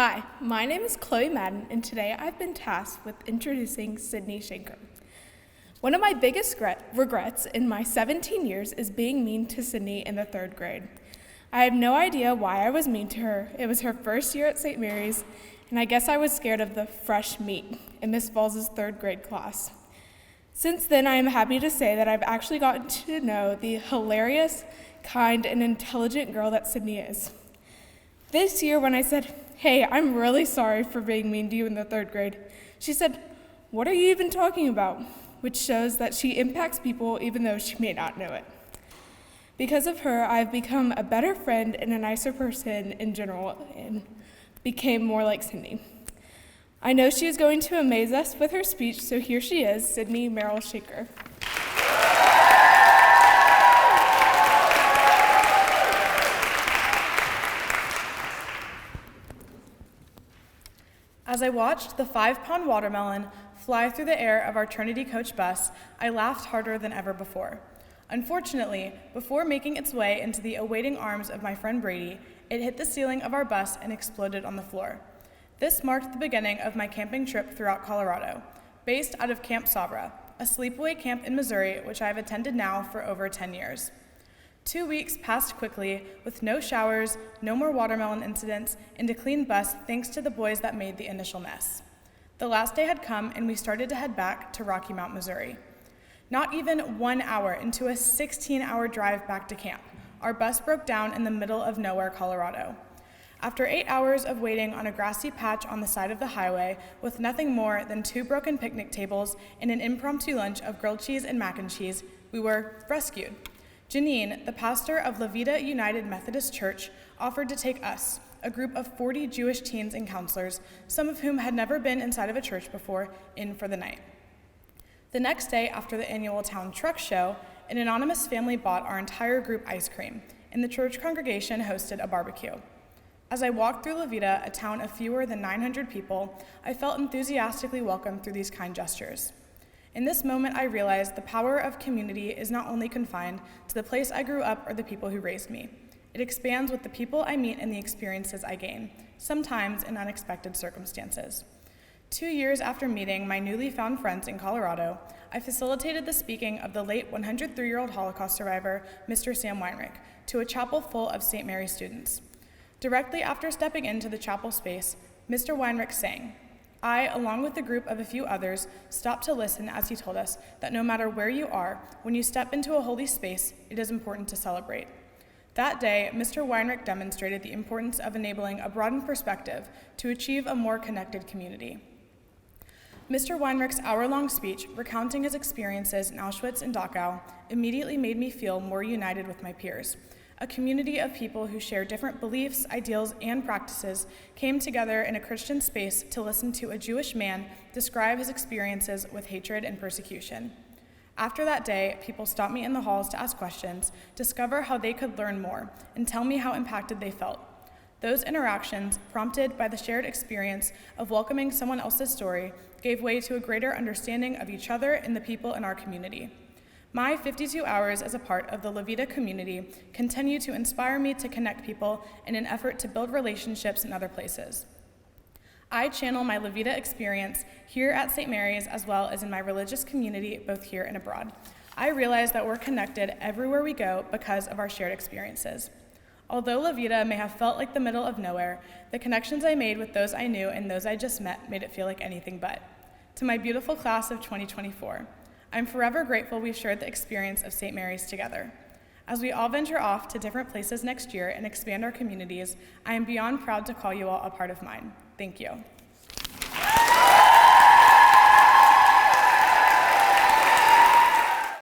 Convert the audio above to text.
Hi, my name is Chloe Madden, and today I've been tasked with introducing Sydney Shanker. One of my biggest regrets in my 17 years is being mean to Sydney in the third grade. I have no idea why I was mean to her. It was her first year at St. Mary's, and I guess I was scared of the fresh meat in Miss Falls' third grade class. Since then, I am happy to say that I've actually gotten to know the hilarious, kind, and intelligent girl that Sydney is. This year, when I said, "Hey, I'm really sorry for being mean to you in the third grade," she said, "What are you even talking about?" Which shows that she impacts people even though she may not know it. Because of her, I've become a better friend and a nicer person in general and became more like Sydney. I know she is going to amaze us with her speech, so here she is, Sydney Merrill Shanker. As I watched the 5-pound watermelon fly through the air of our Trinity coach bus, I laughed harder than ever before. Unfortunately, before making its way into the awaiting arms of my friend Brady, it hit the ceiling of our bus and exploded on the floor. This marked the beginning of my camping trip throughout Colorado, based out of Camp Sabra, a sleepaway camp in Missouri which I have attended now for over 10 years. 2 weeks passed quickly with no showers, no more watermelon incidents, and a clean bus thanks to the boys that made the initial mess. The last day had come and we started to head back to Rocky Mount, Missouri. Not even 1 hour into a 16-hour drive back to camp, our bus broke down in the middle of nowhere, Colorado. After 8 hours of waiting on a grassy patch on the side of the highway with nothing more than 2 broken picnic tables and an impromptu lunch of grilled cheese and mac and cheese, we were rescued. Janine, the pastor of La Vida United Methodist Church, offered to take us, a group of 40 Jewish teens and counselors, some of whom had never been inside of a church before, in for the night. The next day, after the annual town truck show, an anonymous family bought our entire group ice cream, and the church congregation hosted a barbecue. As I walked through La Vida, a town of fewer than 900 people, I felt enthusiastically welcomed through these kind gestures. In this moment, I realized the power of community is not only confined to the place I grew up or the people who raised me. It expands with the people I meet and the experiences I gain, sometimes in unexpected circumstances. 2 years after meeting my newly found friends in Colorado, I facilitated the speaking of the late 103-year-old Holocaust survivor, Mr. Sam Weinrich, to a chapel full of St. Mary's students. Directly after stepping into the chapel space, Mr. Weinrich sang. I, along with a group of a few others, stopped to listen as he told us that no matter where you are, when you step into a holy space, it is important to celebrate. That day, Mr. Weinrich demonstrated the importance of enabling a broadened perspective to achieve a more connected community. Mr. Weinrich's hour-long speech, recounting his experiences in Auschwitz and Dachau, immediately made me feel more united with my peers. A community of people who share different beliefs, ideals, and practices came together in a Christian space to listen to a Jewish man describe his experiences with hatred and persecution. After that day, people stopped me in the halls to ask questions, discover how they could learn more, and tell me how impacted they felt. Those interactions, prompted by the shared experience of welcoming someone else's story, gave way to a greater understanding of each other and the people in our community. My 52 hours as a part of the La Vida community continue to inspire me to connect people in an effort to build relationships in other places. I channel my La Vida experience here at St. Mary's as well as in my religious community, both here and abroad. I realize that we're connected everywhere we go because of our shared experiences. Although La Vida may have felt like the middle of nowhere, the connections I made with those I knew and those I just met made it feel like anything but. To my beautiful class of 2024, I'm forever grateful we've shared the experience of St. Mary's together. As we all venture off to different places next year and expand our communities, I am beyond proud to call you all a part of mine. Thank you.